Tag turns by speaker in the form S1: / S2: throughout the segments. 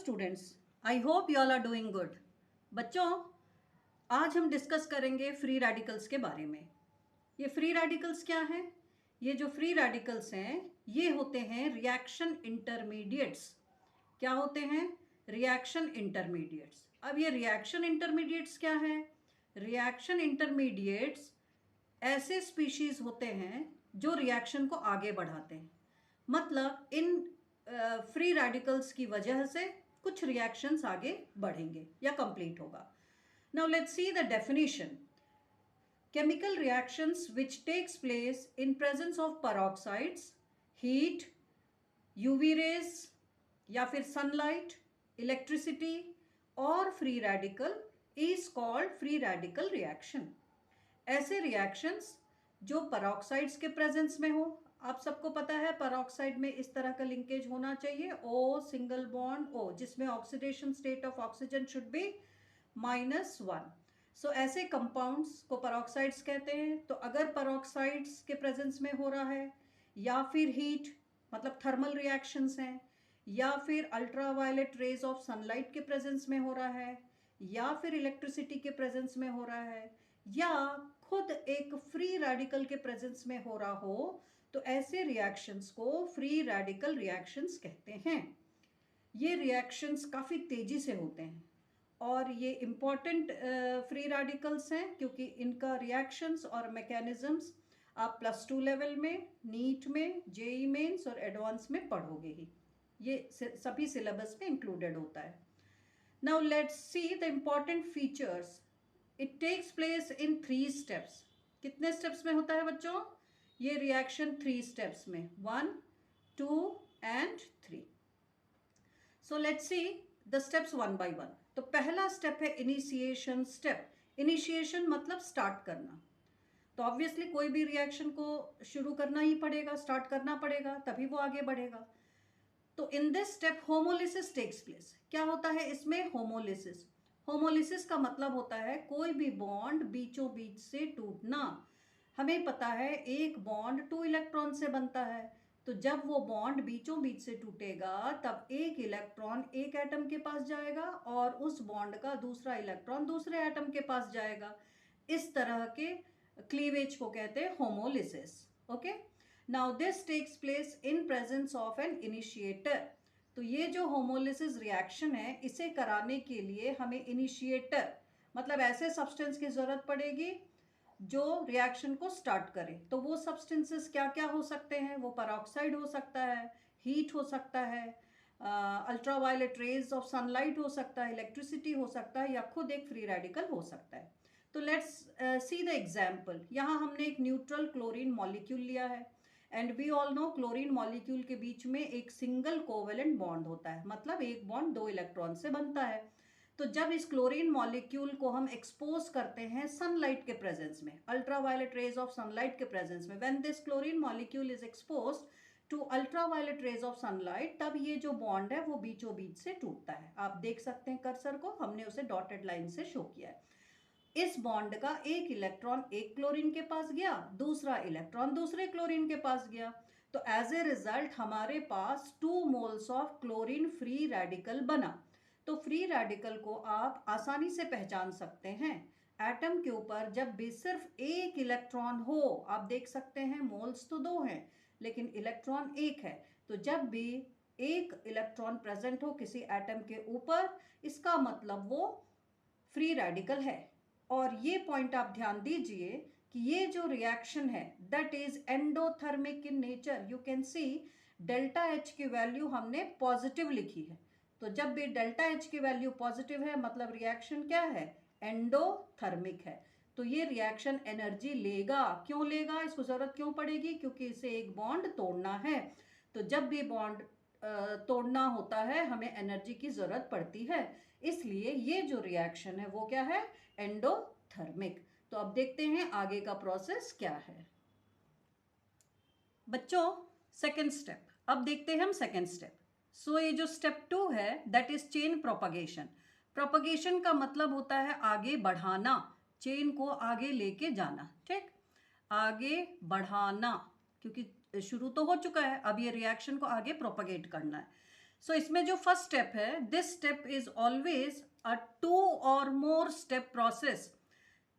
S1: Students, I hope you all are doing good. बच्चों, आज हम डिस्कस करेंगे फ्री रेडिकल्स के बारे में। ये फ्री रेडिकल्स क्या हैं? ये जो फ्री रेडिकल्स हैं ये होते हैं रिएक्शन इंटरमीडिएट्स। क्या होते हैं? Reaction intermediates. अब ये रिएक्शन इंटरमीडिएट्स क्या है? रिएक्शन इंटरमीडिएट्स ऐसे स्पीशीज होते हैं जो रिएक्शन को आगे बढ़ाते हैं। मतलब इन फ्री रेडिकल्स की वजह से कुछ रिएक्शंस आगे बढ़ेंगे या कंप्लीट होगा। Now let's see the definition. Chemical reactions which takes place in presence of peroxides, heat, UV rays या फिर sunlight, electricity और free radical is called free radical reaction। ऐसे reactions जो peroxides के presence में हो, आप सबको पता है peroxide में इस तरह का linkage होना चाहिए, O single bond O, जिसमें oxidation state of oxygen should be -1। सो ऐसे कंपाउंड्स को पेरोक्साइड्स कहते हैं। तो अगर पेरोक्साइड्स के प्रेजेंस में हो रहा है या फिर हीट मतलब थर्मल रिएक्शंस हैं या फिर अल्ट्रावायलेट रेज ऑफ सनलाइट के प्रेजेंस में हो रहा है या फिर इलेक्ट्रिसिटी के प्रेजेंस में हो रहा है या खुद एक फ्री रेडिकल के प्रेजेंस में हो रहा हो, तो ऐसे रिएक्शंस को फ्री रेडिकल रिएक्शंस कहते हैं। ये रिएक्शंस काफ़ी तेज़ी से होते हैं और ये इम्पॉर्टेंट फ्री रेडिकल्स हैं क्योंकि इनका रिएक्शंस और मैकेनिज्म्स आप +2 लेवल में, नीट में, जेई मेंस और एडवांस में पढ़ोगे ही। ये सभी सिलेबस में इंक्लूडेड होता है। Now let's see the important features. It takes place in 3 steps. कितने स्टेप्स में होता है बच्चों? ये रिएक्शन 3 स्टेप्स में, 1, 2 and 3। So let's see the steps one by one. तो पहला स्टेप है इनिशिएशन स्टेप। इनिशिएशन मतलब स्टार्ट करना। तो ऑब्वियसली कोई भी रिएक्शन को शुरू करना ही पड़ेगा, स्टार्ट करना पड़ेगा, तभी वो आगे बढ़ेगा। तो in this step homolysis takes place. क्या होता है इसमें? होमोलिसिस। होमोलिसिस का मतलब होता है कोई भी बॉन्ड बीचों बीच से टूटना। हमें पता है एक बॉन्ड 2 इलेक्ट्रॉन से बनता है, तो जब वो बॉन्ड बीचों बीच से टूटेगा तब एक इलेक्ट्रॉन एक एटम के पास जाएगा और उस बॉन्ड का दूसरा इलेक्ट्रॉन दूसरे एटम के पास जाएगा। इस तरह के क्लीवेज को कहते हैं homolysis. Okay, now this takes place in presence of an initiator. तो ये जो होमोलिसिस रिएक्शन है इसे कराने के लिए हमें इनिशिएटर मतलब ऐसे सब्सटेंस की जरूरत पड़ेगी जो रिएक्शन को स्टार्ट करे। तो वो सब्सटेंसेस क्या क्या हो सकते हैं? वो पेरोक्साइड हो सकता है, हीट हो सकता है, अल्ट्रावायलेट रेज ऑफ सनलाइट हो सकता है, इलेक्ट्रिसिटी हो सकता है या खुद एक फ्री रेडिकल हो सकता है। तो लेट्स सी द एग्जाम्पल। यहाँ हमने एक न्यूट्रल क्लोरीन मॉलिक्यूल लिया है and we all know chlorine molecule के बीच में एक सिंगल कोवेलेंट बॉन्ड होता है, मतलब एक बॉन्ड 2 इलेक्ट्रॉन से बनता है। तो जब इस क्लोरीन मॉलिक्यूल को हम एक्सपोज करते हैं सनलाइट के प्रेजेंस में, अल्ट्रावायलेट रेज ऑफ सनलाइट के प्रेजेंस में, when this chlorine molecule is exposed to ultraviolet rays of sunlight, तब ये जो बॉन्ड है वो बीचों बीच से टूटता है। आप देख सकते हैं कर्सर को, हमने उसे डॉटेड लाइन से शो किया है। इस बॉन्ड का एक इलेक्ट्रॉन एक क्लोरीन के पास गया, दूसरा इलेक्ट्रॉन दूसरे क्लोरीन के पास गया, तो एज ए रिजल्ट हमारे पास 2 moles of chlorine free radical बना। तो फ्री रेडिकल को आप आसानी से पहचान सकते हैं। एटम के ऊपर जब भी सिर्फ एक इलेक्ट्रॉन हो, आप देख सकते हैं मोल्स तो 2 हैं लेकिन इलेक्ट्रॉन एक है, तो जब भी एक इलेक्ट्रॉन प्रेजेंट हो किसी एटम के ऊपर, इसका मतलब वो फ्री रेडिकल है। और ये पॉइंट आप ध्यान दीजिए कि ये जो रिएक्शन है that is endothermic in nature. You can see delta H की वैल्यू हमने पॉजिटिव लिखी है। तो जब भी डेल्टा एच की वैल्यू पॉजिटिव है मतलब रिएक्शन क्या है? एंडोथर्मिक है। तो ये रिएक्शन एनर्जी लेगा। क्यों लेगा? इसको जरूरत क्यों पड़ेगी? क्योंकि इसे एक बॉन्ड तोड़ना है। तो जब भी बॉन्ड तोड़ना होता है हमें एनर्जी की जरूरत पड़ती है, इसलिए ये जो रिएक्शन है वो क्या है? एंडोथर्मिक। तो अब देखते हैं आगे का प्रोसेस क्या है। बच्चों, सेकेंड स्टेप। अब देखते हैं हम सेकेंड स्टेप। सो ये जो स्टेप 2 है that is chain propagation. Propagation का मतलब होता है आगे बढ़ाना, चेन को आगे लेके जाना। ठीक, आगे बढ़ाना, क्योंकि शुरू तो हो चुका है, अब ये रिएक्शन को आगे प्रोपगेट करना है। सो इसमें जो फर्स्ट स्टेप है, this step is always a 2 और मोर स्टेप प्रोसेस।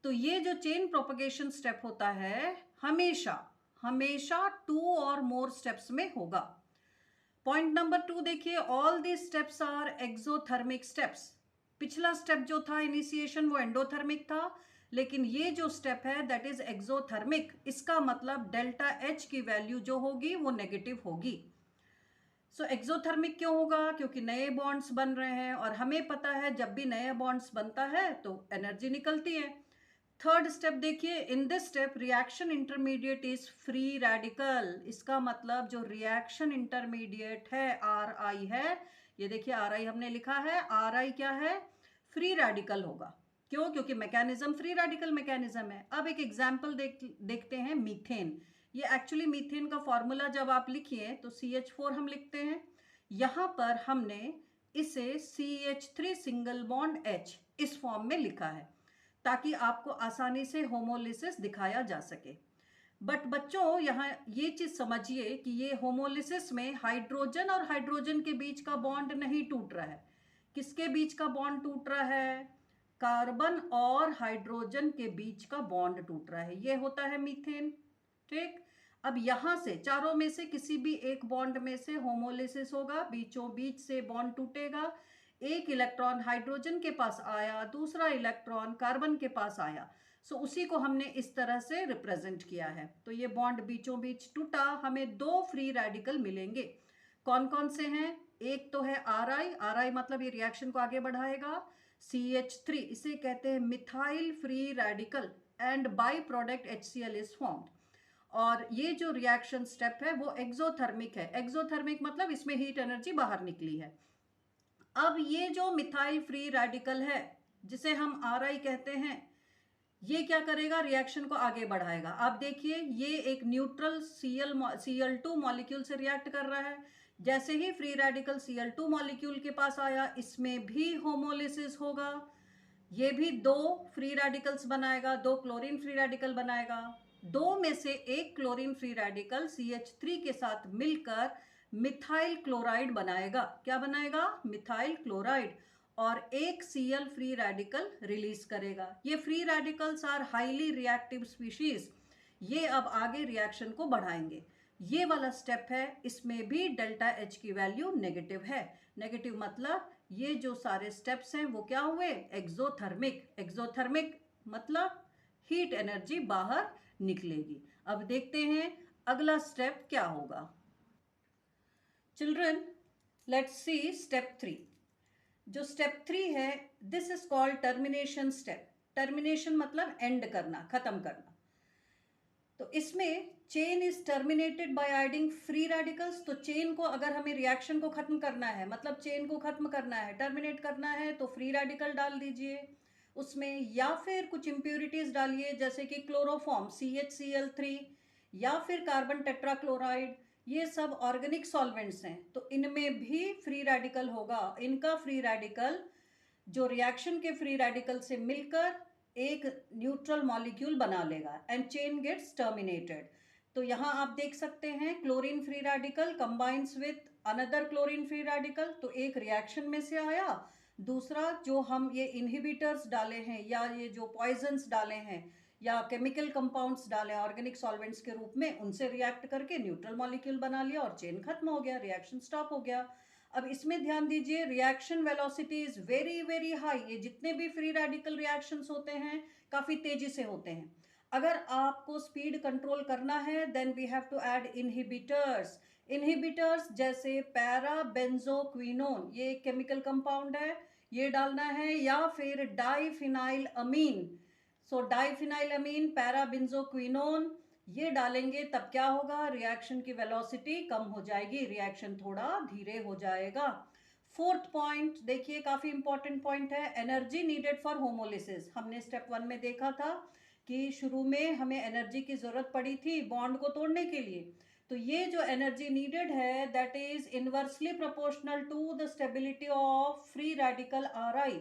S1: तो ये जो चेन प्रोपगेशन स्टेप होता है हमेशा हमेशा 2 और मोर स्टेप्स में होगा। पॉइंट नंबर 2 देखिए, all the steps are exothermic steps. पिछला स्टेप जो था इनिशिएशन वो एंडोथर्मिक था, लेकिन ये जो स्टेप है दैट इज एक्सोथर्मिक। इसका मतलब डेल्टा एच की वैल्यू जो होगी वो नेगेटिव होगी। सो एक्सोथर्मिक क्यों होगा? क्योंकि नए बॉन्ड्स बन रहे हैं और हमें पता है जब भी नए बॉन्ड्स बनता है तो एनर्जी निकलती है। थर्ड स्टेप देखिए, इन this step reaction intermediate is free radical. इसका मतलब जो रिएक्शन इंटरमीडिएट है आर आई है, ये देखिए आर आई हमने लिखा है, आर आई क्या है? फ्री रेडिकल होगा। क्यों? क्योंकि मैकेनिज्म फ्री रेडिकल मैकेनिज्म है। अब एक एग्जाम्पल देखते हैं, मीथेन। ये एक्चुअली मीथेन का फॉर्मूला जब आप लिखिए तो CH4 हम लिखते हैं। यहाँ पर हमने इसे CH3 सिंगल बॉन्ड H इस फॉर्म में लिखा है ताकि आपको आसानी से होमोलिसिस दिखाया जा सके। बट बच्चों यहाँ ये चीज समझिए कि ये होमोलिसिस में हाइड्रोजन और हाइड्रोजन के बीच का बॉन्ड नहीं टूट रहा है। किसके बीच का बॉन्ड टूट रहा है? कार्बन और हाइड्रोजन के बीच का बॉन्ड टूट रहा है। ये होता है मीथेन। ठीक, अब यहां से चारों में से किसी भी एक बॉन्ड में से होमोलिसिस होगा, बीचों बीच से बॉन्ड टूटेगा, एक इलेक्ट्रॉन हाइड्रोजन के पास आया, दूसरा इलेक्ट्रॉन कार्बन के पास आया। सो उसी को हमने इस तरह से रिप्रेजेंट किया है। तो ये बॉन्ड बीचों बीच टूटा, हमें 2 फ्री रेडिकल मिलेंगे। कौन कौन से हैं? एक तो है आर आई मतलब ये रिएक्शन को आगे बढ़ाएगा। CH3 इसे कहते हैं methyl free radical and by product HCl is formed. और ये जो रिएक्शन स्टेप है वो एक्सोथर्मिक है। एक्सोथर्मिक मतलब इसमें हीट एनर्जी बाहर निकली है। अब ये जो मिथाइल फ्री रेडिकल है जिसे हम RI कहते हैं, ये क्या करेगा? रिएक्शन को आगे बढ़ाएगा। आप देखिए ये एक न्यूट्रल Cl2 मॉलिक्यूल से रिएक्ट कर रहा है। जैसे ही फ्री रेडिकल Cl2 मॉलिक्यूल के पास आया, इसमें भी होमोलिसिस होगा। ये भी 2 फ्री रेडिकल्स बनाएगा, 2 क्लोरीन फ्री रेडिकल बनाएगा। 2 में से एक क्लोरीन फ्री रेडिकल CH3 के साथ मिलकर मिथाइल क्लोराइड बनाएगा। क्या बनाएगा? Methyl chloride. और एक Cl फ्री रेडिकल रिलीज करेगा। ये free radicals are highly reactive species. ये अब आगे रिएक्शन को बढ़ाएंगे। ये वाला स्टेप है, इसमें भी डेल्टा H की वैल्यू नेगेटिव है। नेगेटिव मतलब ये जो सारे स्टेप्स हैं वो क्या हुए? एक्सोथर्मिक। एक्सोथर्मिक मतलब हीट एनर्जी बाहर निकलेगी। अब देखते हैं अगला स्टेप क्या होगा। Children, let's see step 3। जो स्टेप 3 है, this is called termination step. Termination मतलब एंड करना, खत्म करना। तो इसमें chain is terminated by adding free radicals. तो चेन को अगर हमें रिएक्शन को खत्म करना है, मतलब चेन को खत्म करना है, टर्मिनेट करना है, तो फ्री रेडिकल डाल दीजिए उसमें, या फिर कुछ इम्प्योरिटीज डालिए जैसे कि क्लोरोफॉर्म CHCl3 या फिर कार्बन टेट्राक्लोराइड। ये सब ऑर्गेनिक सॉल्वेंट्स हैं, तो इनमें भी फ्री रेडिकल होगा। इनका फ्री रेडिकल जो रिएक्शन के फ्री रेडिकल से मिलकर एक न्यूट्रल मॉलिक्यूल बना लेगा एंड चेन गेट्स टर्मिनेटेड। तो यहाँ आप देख सकते हैं chlorine free radical combines with another chlorine free radical. तो एक रिएक्शन में से आया, दूसरा जो हम ये इनहिबिटर्स डाले हैं या ये जो पॉइजन्स डाले हैं या केमिकल कंपाउंड्स डाले ऑर्गेनिक सॉल्वेंट्स के रूप में, उनसे रिएक्ट करके न्यूट्रल मॉलिक्यूल बना लिया और चेन खत्म हो गया, रिएक्शन स्टॉप हो गया। अब इसमें ध्यान दीजिए, reaction velocity is very very high. ये जितने भी फ्री रेडिकल रिएक्शंस होते हैं काफ़ी तेजी से होते हैं। अगर आपको स्पीड कंट्रोल करना है then we have to add inhibitors. Inhibitors जैसे पैराबेंजोक्विनोन, ये एक केमिकल कंपाउंड है, ये डालना है, या फिर डाइफिनाइल अमीन। सो डाइफिनाइल अमीन, पैराबेंजोक्विनोन, ये डालेंगे तब क्या होगा? रिएक्शन की वेलोसिटी कम हो जाएगी, रिएक्शन थोड़ा धीरे हो जाएगा। फोर्थ पॉइंट देखिए, काफी इंपॉर्टेंट पॉइंट है, एनर्जी नीडेड फॉर होमोलिसिस। हमने स्टेप 1 में देखा था कि शुरू में हमें एनर्जी की जरूरत पड़ी थी बॉन्ड को तोड़ने के लिए। तो ये जो एनर्जी नीडेड है that is inversely proportional to the stability of free radical RI।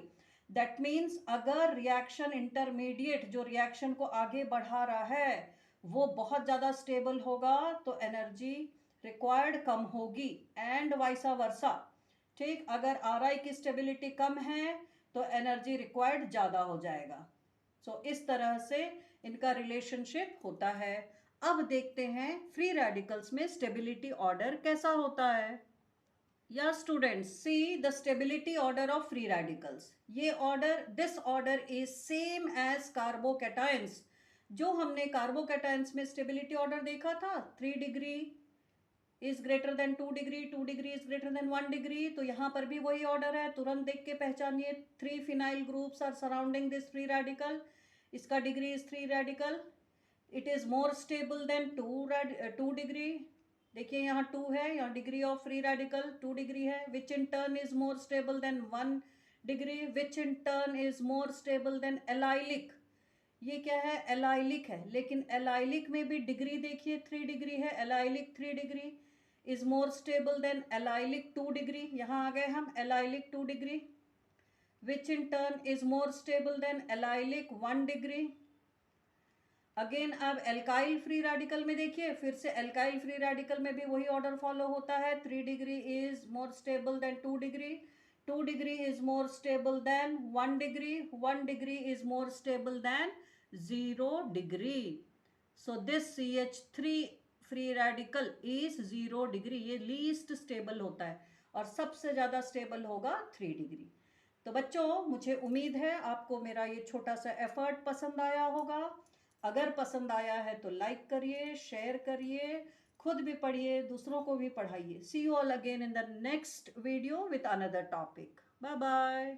S1: That means अगर रिएक्शन इंटरमीडिएट जो रिएक्शन को आगे बढ़ा रहा है वो बहुत ज़्यादा स्टेबल होगा तो एनर्जी रिक्वायर्ड कम होगी, एंड वाइसा वर्सा। ठीक, अगर RI की स्टेबिलिटी कम है तो एनर्जी रिक्वायर्ड ज़्यादा हो जाएगा। सो इस तरह से इनका रिलेशनशिप होता है। अब देखते हैं फ्री रेडिकल्स में स्टेबिलिटी ऑर्डर कैसा होता है। या students, see the stability order of free radicals. ये order, this order is same as carbocations. जो हमने कार्बोकैटायंस में स्टेबिलिटी ऑर्डर देखा था, 3 degree is greater than 2 degree, 2 degree is greater than 1 degree, तो यहाँ पर भी वही ऑर्डर है। तुरंत देख के पहचानिए, 3 phenyl groups are surrounding this free radical. इसका degree is 3 radical. It is more stable than 2 degree. देखिए यहाँ 2 है, यहाँ degree of free radical 2 degree है, which in turn is more stable than 1 degree, which in turn is more stable than allylic. ये क्या है, allylic है, लेकिन एलाइलिक में भी डिग्री देखिए 3 डिग्री है। Allylic 3 degree is more stable than allylic 2 degree. यहाँ आ गए हम allylic 2 degree, which in turn is more stable than allylic 1 degree. Again अब एल्काइल फ्री रेडिकल में देखिए, फिर से एल्काइल फ्री रेडिकल में भी वही ऑर्डर फॉलो होता है। 3 degree is more stable than 2 degree, 2 degree is more stable than 1 degree, 1 degree is more stable then 0 degree. So this CH3 free radical is 0 degree. ये लीस्ट स्टेबल होता है और सबसे ज़्यादा स्टेबल होगा 3 डिग्री। तो बच्चों, मुझे उम्मीद है आपको मेरा ये छोटा सा एफर्ट पसंद आया होगा। अगर पसंद आया है तो लाइक करिए, शेयर करिए, खुद भी पढ़िए, दूसरों को भी पढ़ाइए। See you all again in the next video with another topic. Bye bye.